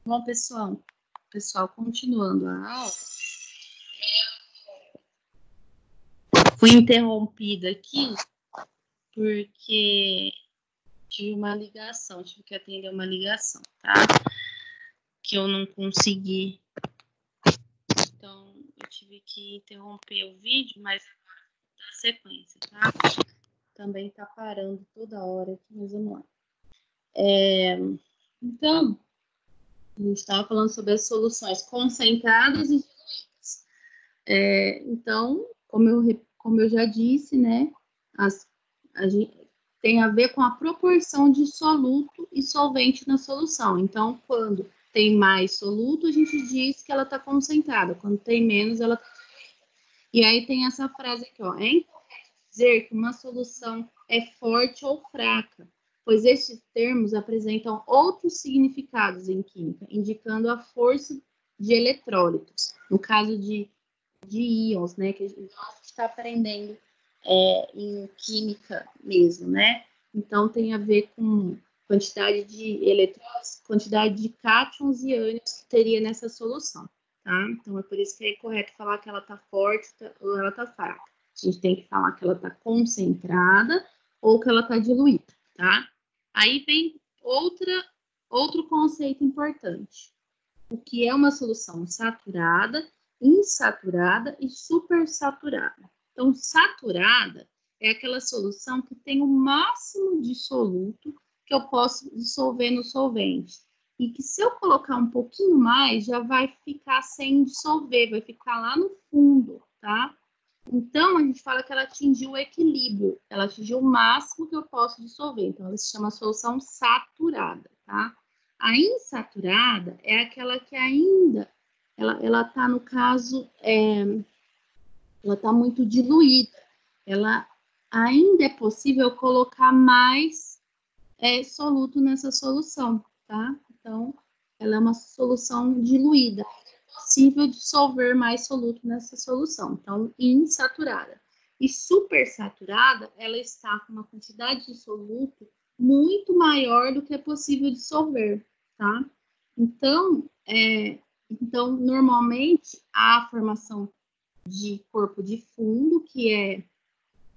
Bom, pessoal, continuando a aula, fui interrompida aqui porque tive que atender uma ligação, tá? Que eu não consegui. Então, eu tive que interromper o vídeo, mas agora dá sequência, tá? Também tá parando toda hora aqui, mas vamos lá. Então, a gente estava falando sobre as soluções concentradas e diluídas. Então, como eu já disse, né, tem a ver com a proporção de soluto e solvente na solução. Então, quando tem mais soluto, a gente diz que ela está concentrada. Quando tem menos, ela está diluída. E aí tem essa frase aqui, ó. É incorreto dizer que uma solução é forte ou fraca, pois estes termos apresentam outros significados em química, indicando a força de eletrólitos. No caso de íons, né, que a gente está aprendendo em química mesmo, né? Então, tem a ver com quantidade de elétrons, quantidade de cátions e ânions que teria nessa solução, tá? Então, é por isso que é correto falar que ela está forte ou ela está fraca. A gente tem que falar que ela está concentrada ou que ela está diluída, tá? Aí vem outro conceito importante. O que é uma solução saturada, insaturada e supersaturada. Então, saturada é aquela solução que tem o máximo de soluto que eu posso dissolver no solvente. E que se eu colocar um pouquinho mais, já vai ficar sem dissolver, vai ficar lá no fundo, tá? Então, a gente fala que ela atingiu o equilíbrio, ela atingiu o máximo que eu posso dissolver. Então, ela se chama solução saturada, tá? A insaturada é aquela que ainda, ela tá, no caso, ela tá muito diluída. Ela ainda é possível colocar mais soluto nessa solução, tá? Então, ela é uma solução diluída. É possível dissolver mais soluto nessa solução. Então, insaturada. E supersaturada, ela está com uma quantidade de soluto muito maior do que é possível dissolver, tá? Então, normalmente, há a formação de corpo de fundo, que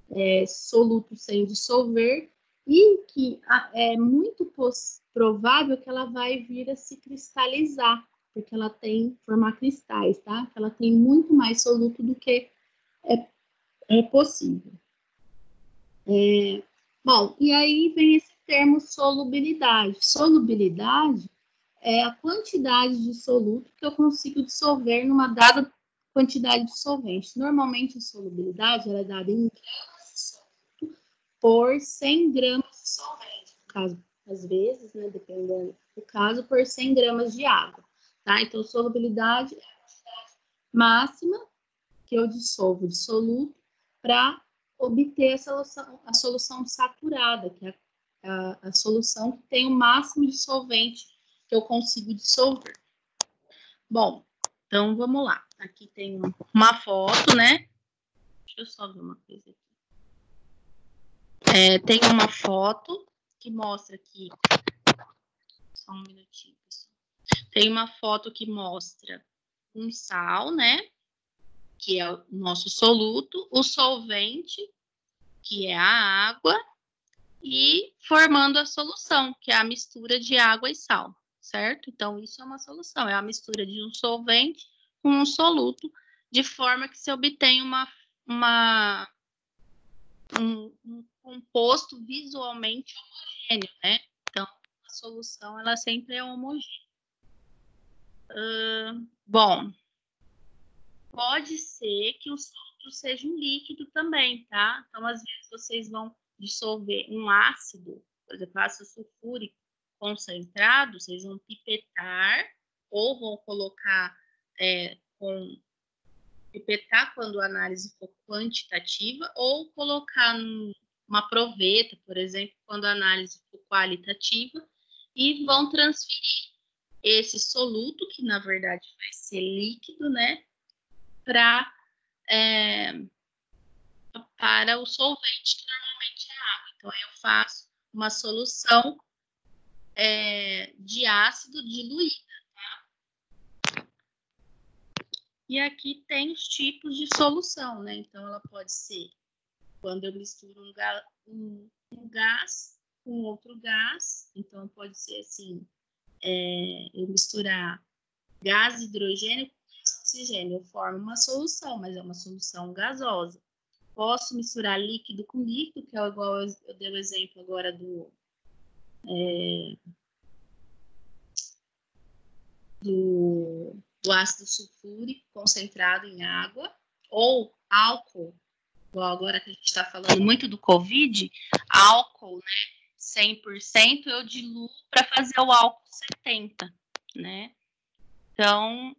é soluto sem dissolver, e que é muito provável que ela vai vir a se cristalizar, porque ela tem formar cristais, tá? Ela tem muito mais soluto do que é possível. Bom, e aí vem esse termo solubilidade. Solubilidade é a quantidade de soluto que eu consigo dissolver numa dada quantidade de solvente. Normalmente, a solubilidade ela é dada em gramas por 100 gramas de solvente. No caso, às vezes, né, dependendo do caso, por 100 gramas de água. Tá? Então, solubilidade é a quantidade máxima que eu dissolvo de soluto para obter a solução saturada, que é a solução que tem o máximo de solvente que eu consigo dissolver. Bom, então vamos lá. Aqui tem uma foto, né? Deixa eu só ver uma coisa aqui. Tem uma foto que mostra aqui. Só um minutinho, pessoal. Tem uma foto que mostra um sal, né? Que é o nosso soluto, o solvente, que é a água, e formando a solução, que é a mistura de água e sal, certo? Então, isso é uma solução, é a mistura de um solvente com um soluto, de forma que se obtém um composto visualmente homogêneo, né? Então, a solução, ela sempre é homogênea. Bom, pode ser que o soluto seja um líquido também, tá? Então, às vezes, vocês vão dissolver um ácido, por exemplo, ácido sulfúrico concentrado, vocês vão pipetar ou vão colocar pipetar quando a análise for quantitativa ou colocar numa proveta, por exemplo, quando a análise for qualitativa, e vão transferir esse soluto, que na verdade vai ser líquido, né, para o solvente, que normalmente é água. Então, eu faço uma solução de ácido diluída. Tá? E aqui tem os tipos de solução, né? Então, ela pode ser quando eu misturo um gás com outro gás. Então, pode ser assim, eu misturar gás hidrogênio com oxigênio. Eu formo uma solução, mas é uma solução gasosa. Posso misturar líquido com líquido, que é igual eu dei o exemplo agora do ácido sulfúrico concentrado em água, ou álcool, igual agora que a gente está falando muito do Covid, álcool, né, 100%, eu diluo para fazer o álcool 70%, né? Então,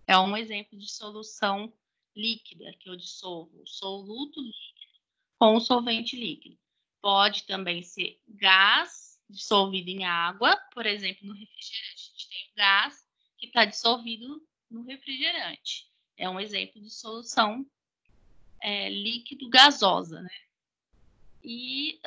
é um exemplo de solução líquida, que eu dissolvo o soluto líquido com o solvente líquido. Pode também ser gás dissolvido em água, por exemplo, no refrigerante, a gente tem o gás que está dissolvido no refrigerante. É um exemplo de solução líquido gasosa, né? E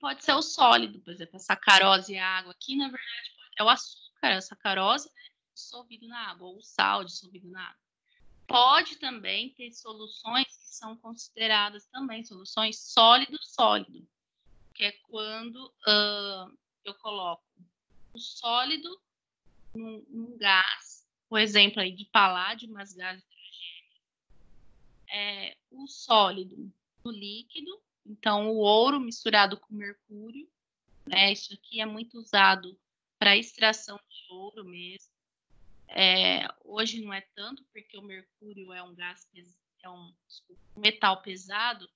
pode ser o sólido, por exemplo, a sacarose e a água. Aqui, na verdade, é o açúcar, a sacarose, né, dissolvido na água, ou o sal dissolvido na água. Pode também ter soluções que são consideradas também soluções sólido-sólido, que é quando eu coloco o sólido num gás, por exemplo, aí de paládio, mas gás de hidrogênio, o sólido no líquido, então o ouro misturado com mercúrio, né? Isso aqui é muito usado para extração de ouro mesmo. Hoje não é tanto, porque o mercúrio é um gás, um metal pesado,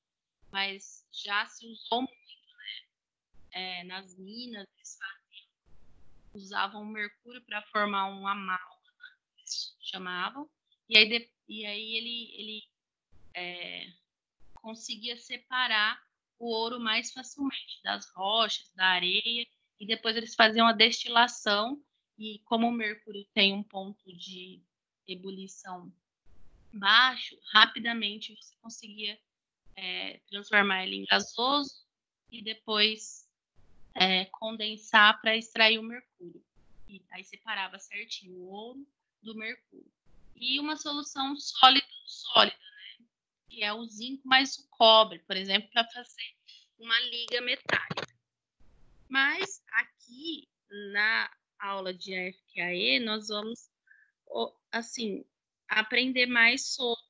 mas já se usou muito, né? Nas minas, eles usavam o mercúrio para formar um amálgama, eles chamavam, e aí ele conseguia separar o ouro mais facilmente das rochas, da areia, e depois eles faziam a destilação, e como o mercúrio tem um ponto de ebulição baixo, rapidamente você conseguia transformar ele em gasoso e depois condensar para extrair o mercúrio. E aí separava certinho o ouro do mercúrio. E uma solução sólida, né? Que é o zinco mais o cobre, por exemplo, para fazer uma liga metálica. Mas aqui na aula de AFQAE nós vamos assim aprender mais sobre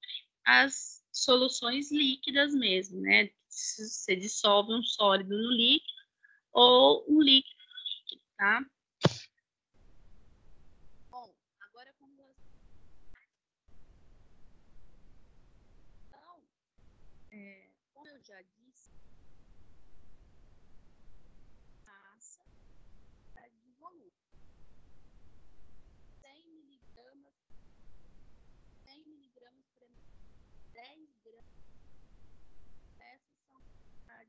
as soluções líquidas mesmo, né? Se você dissolve um sólido no líquido ou um líquido no líquido, tá? Bom, agora como como eu já disse, massa de volume. 100 miligramas por ml, 10 gramas, essas são as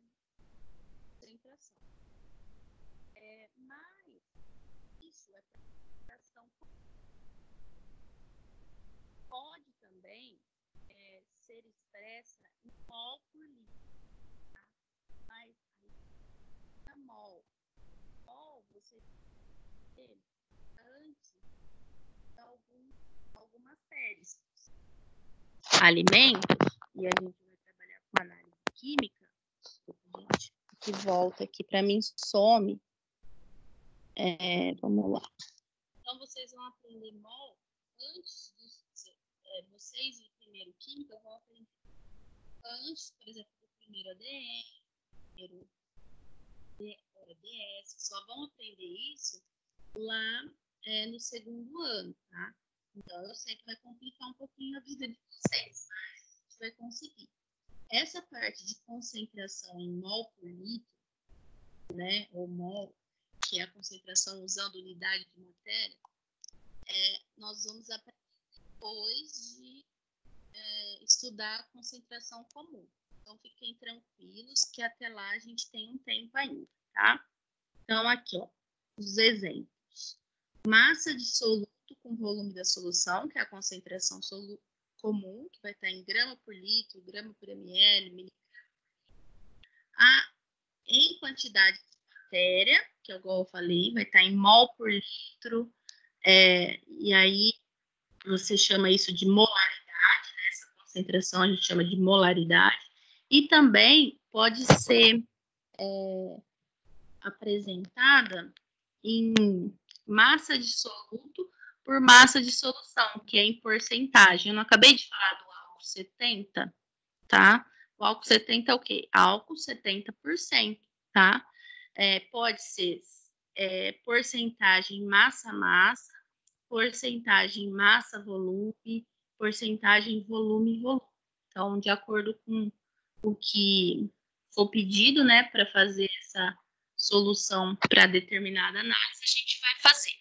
concentração. Mas isso é concentração. Pode também ser expressa em mol por litro, tá? Mas a mol você tem antes de algumas séries. Alimentos, e a gente vai trabalhar com análise química, gente, que volta aqui para mim, some. Vamos lá. Então, vocês vão aprender mol antes disso. Vocês, no primeiro química, vão aprender antes, por exemplo, do primeiro ADN, primeiro DS, só vão aprender isso lá no segundo ano, tá? Então, eu sei que vai complicar um pouquinho a vida de vocês, mas a gente vai conseguir. Essa parte de concentração em mol por litro, né, ou mol, que é a concentração usando unidade de matéria, nós vamos aprender depois de estudar a concentração comum. Então, fiquem tranquilos que até lá a gente tem um tempo ainda, tá? Então, aqui, ó, os exemplos. Massa de soluto com volume da solução, que é a concentração comum, que vai estar em grama por litro, grama por ml, miligrama. A quantidade de matéria, que igual eu falei, vai estar em mol por litro, e aí você chama isso de molaridade, né? Essa concentração a gente chama de molaridade, e também pode ser apresentada em massa de soluto por massa de solução, que é em porcentagem. Eu não acabei de falar do álcool 70, tá? O álcool 70 é o quê? Álcool 70%, tá? Pode ser porcentagem massa-massa, porcentagem massa-volume, porcentagem volume-volume. Então, de acordo com o que for pedido, né, para fazer essa solução para determinada análise, a gente vai fazer.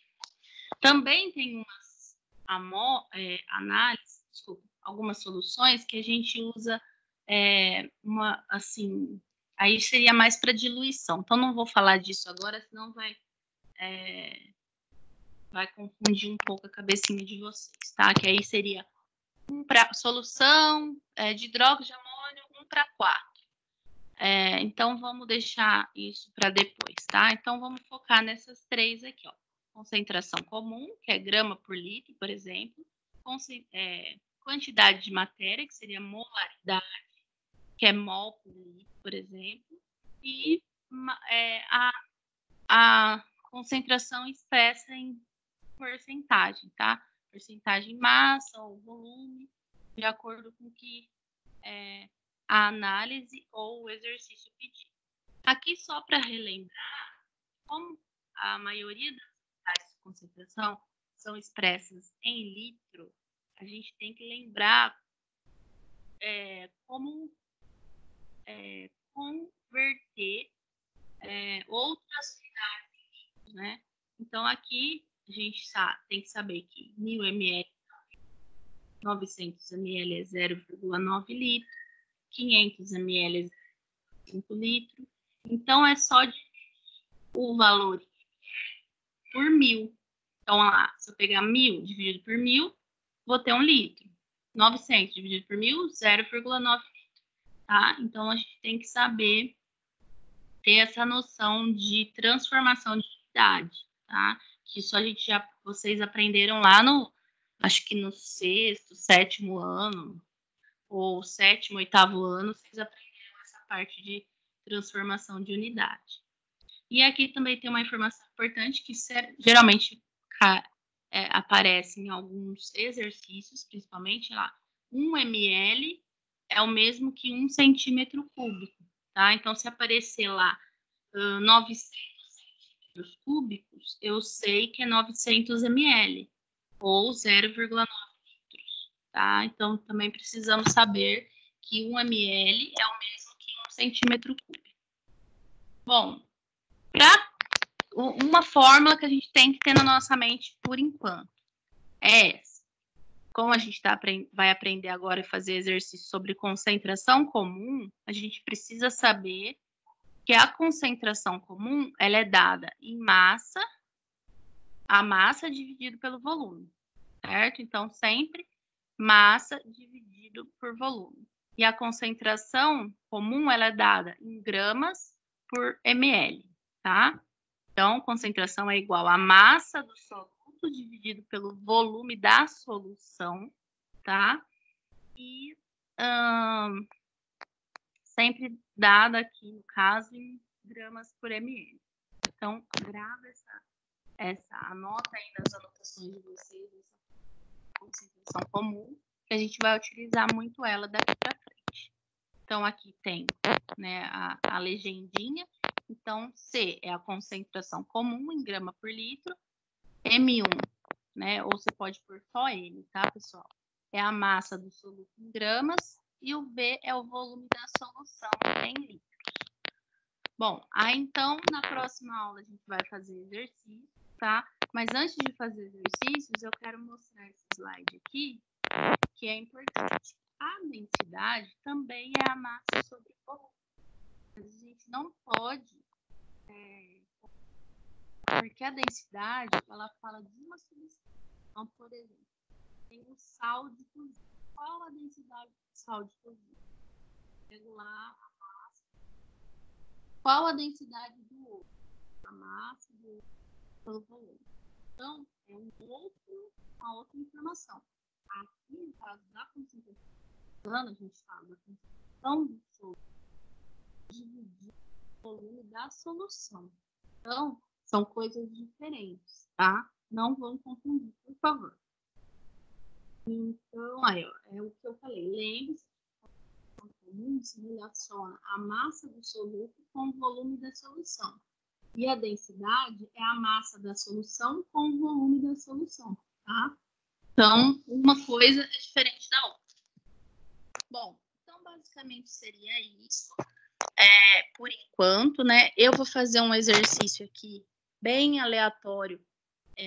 Também tem umas análises, algumas soluções que a gente usa aí seria mais para diluição. Então, não vou falar disso agora, senão vai confundir um pouco a cabecinha de vocês, tá? Que aí seria solução de hidróxido de amônio 1:4. Então, vamos deixar isso para depois, tá? Então, vamos focar nessas três aqui, ó. Concentração comum, que é grama por litro, por exemplo. Quantidade de matéria, que seria molaridade, que é mol por litro, por exemplo. E a concentração expressa em porcentagem, tá? Porcentagem massa ou volume, de acordo com que a análise ou o exercício pedido. Aqui, só para relembrar, como a maioria das unidades de concentração são expressas em litro, a gente tem que lembrar como converter outras unidades em litros, né? Então, aqui a gente tem que saber que 1.000 ml, 900 ml é 0,9 litro, 500 ml é 5 litros. Então, é só o valor por 1.000. Então, lá, se eu pegar 1.000 dividido por 1.000, vou ter 1 litro. 900 dividido por 1.000, 0,9 litro. Tá? Então, a gente tem que saber ter essa noção de transformação de unidade, tá? Que isso vocês aprenderam lá acho que no 6º, 7º ano, ou 7º, 8º ano, vocês aprenderam essa parte de transformação de unidade. E aqui também tem uma informação importante que geralmente aparece em alguns exercícios, principalmente lá, 1 ml é o mesmo que 1 centímetro cúbico, tá? Então, se aparecer lá 900 centímetros cúbicos, eu sei que é 900 ml, ou 0,9 litros, tá? Então, também precisamos saber que 1 ml é o mesmo que 1 centímetro cúbico. Bom, uma fórmula que a gente tem que ter na nossa mente por enquanto é essa. Como a gente vai aprender agora a fazer exercício sobre concentração comum, a gente precisa saber que a concentração comum ela é dada em massa, a massa dividido pelo volume, certo? Então, sempre massa dividido por volume. E a concentração comum ela é dada em gramas por ml, tá? Então, concentração é igual a massa do soluto dividido pelo volume da solução, tá? E sempre dada aqui, no caso, em gramas por ml. Então, grava anota aí nas anotações de vocês essa concentração comum, que a gente vai utilizar muito ela daqui para frente. Então, aqui tem, né, a legendinha. Então, C é a concentração comum em grama por litro. M1, né, ou você pode pôr só M, tá, pessoal? É a massa do soluto em gramas. E o V é o volume da solução em litros. Bom, aí então, na próxima aula a gente vai fazer exercício, tá? Mas antes de fazer exercícios, eu quero mostrar esse slide aqui, que é importante. A densidade também é a massa sobre o volume. Mas a gente não pode, porque a densidade, ela fala de uma substância. Então, por exemplo, tem o sal de cozinha. Qual a densidade do sal de cozinha? Regular a massa. qual a densidade do outro, a massa do outro pelo volume. Então, é uma outra informação. Aqui, no caso da concentração, a gente fala da concentração do soluto dividir o volume da solução. Então, são coisas diferentes, tá? Não vão confundir, por favor. Então, aí, ó, é o que eu falei. Lembre-se que a comum se relaciona a massa do soluto com o volume da solução. E a densidade é a massa da solução com o volume da solução, tá? Então, uma coisa é diferente da outra. Bom, então, basicamente seria isso. Por enquanto, né? Eu vou fazer um exercício aqui bem aleatório,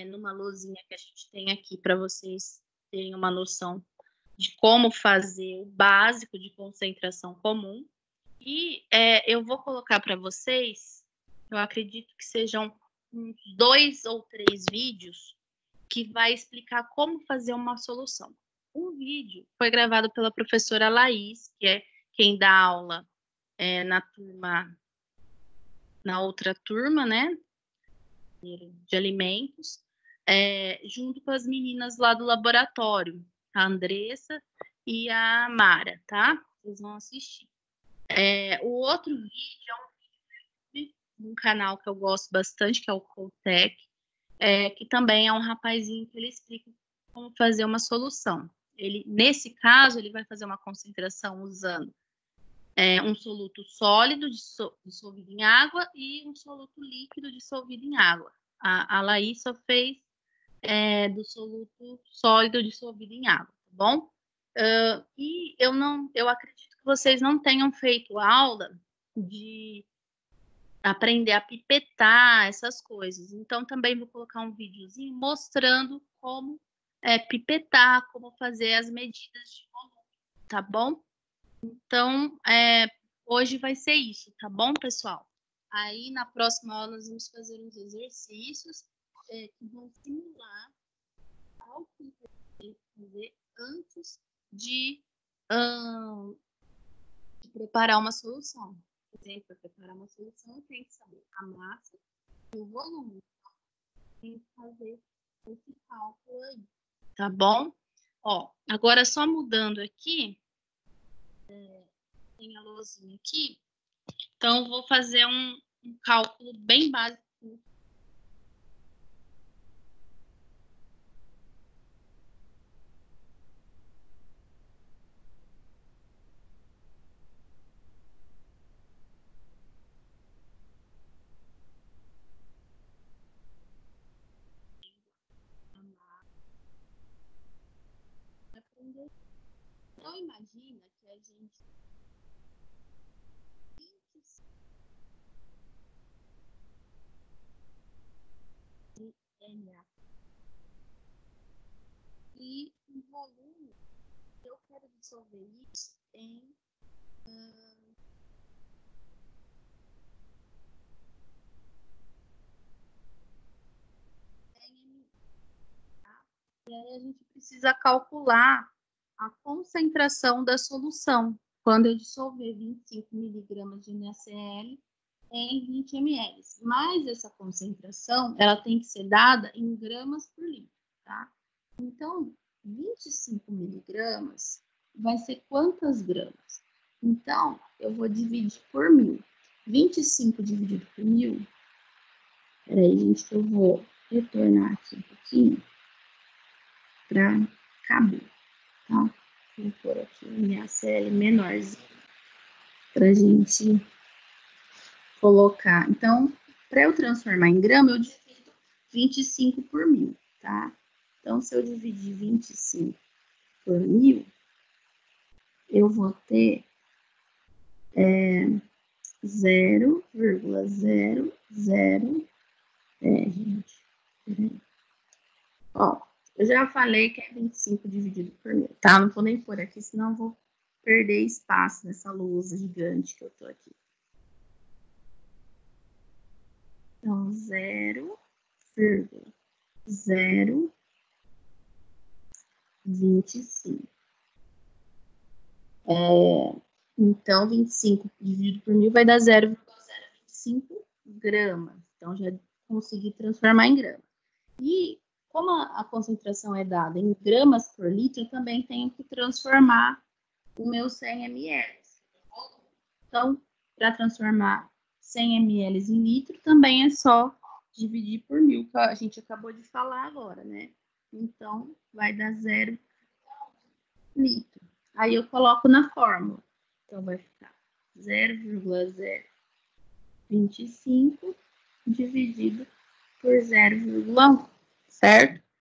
numa lousinha que a gente tem aqui para vocês terem uma noção de como fazer o básico de concentração comum. E eu vou colocar para vocês, eu acredito que sejam uns 2 ou 3 vídeos que vai explicar como fazer uma solução. Um vídeo foi gravado pela professora Laís, que é quem dá aula na outra turma, né, de alimentos, junto com as meninas lá do laboratório, a Andressa e a Mara, tá? Vocês vão assistir. O outro vídeo é um vídeo de um canal que eu gosto bastante, que é o Coltec, que também é um rapazinho que ele explica como fazer uma solução. Nesse caso, ele vai fazer uma concentração usando um soluto sólido dissolvido em água e um soluto líquido dissolvido em água. A Laís só fez do soluto sólido dissolvido em água, tá bom? E eu acredito que vocês não tenham feito aula de aprender a pipetar essas coisas. Então, também vou colocar um videozinho mostrando como pipetar, como fazer as medidas de volume, tá bom? Então, hoje vai ser isso, tá bom, pessoal? Aí, na próxima aula, nós vamos fazer uns exercícios que vão simular o que você tem que fazer antes de preparar uma solução. Por exemplo, para preparar uma solução, eu tenho que saber a massa e o volume. Tem que fazer esse cálculo aí, tá bom? Ó, agora só mudando aqui, tem a lousinha aqui, então eu vou fazer um cálculo bem básico. Então, imagina que a gente e o volume, eu quero dissolver isso em tá? E aí a gente precisa calcular a concentração da solução quando eu dissolver 25 miligramas de NaCl em 20 ml. Mas essa concentração, ela tem que ser dada em gramas por litro, tá? Então, 25 miligramas vai ser quantas gramas? Então, eu vou dividir por 1.000. 25 dividido por 1.000. Peraí, gente, que eu vou retornar aqui um pouquinho para caber, tá? Vou pôr aqui o NaCl menorzinho para gente colocar. Então, para eu transformar em grama, eu divido 25 por 1.000, tá? Então, se eu dividir 25 por 1.000, eu vou ter 0,00. Gente, peraí. Ó, eu já falei que é 25 dividido por 1.000, tá? Não vou nem pôr aqui, senão eu vou perder espaço nessa lousa gigante que eu tô aqui. Então, 0,025. Então, 25 dividido por 1.000 vai dar 0,025. 25 gramas. Então, já consegui transformar em gramas. E como a concentração é dada em gramas por litro, eu também tenho que transformar o meu 100 ml. Então, para transformar 100 ml em litro, também é só dividir por 1000, que a gente acabou de falar agora, né? Então, vai dar 0 litro. Aí eu coloco na fórmula. Então, vai ficar 0,025 dividido por 0,1, certo?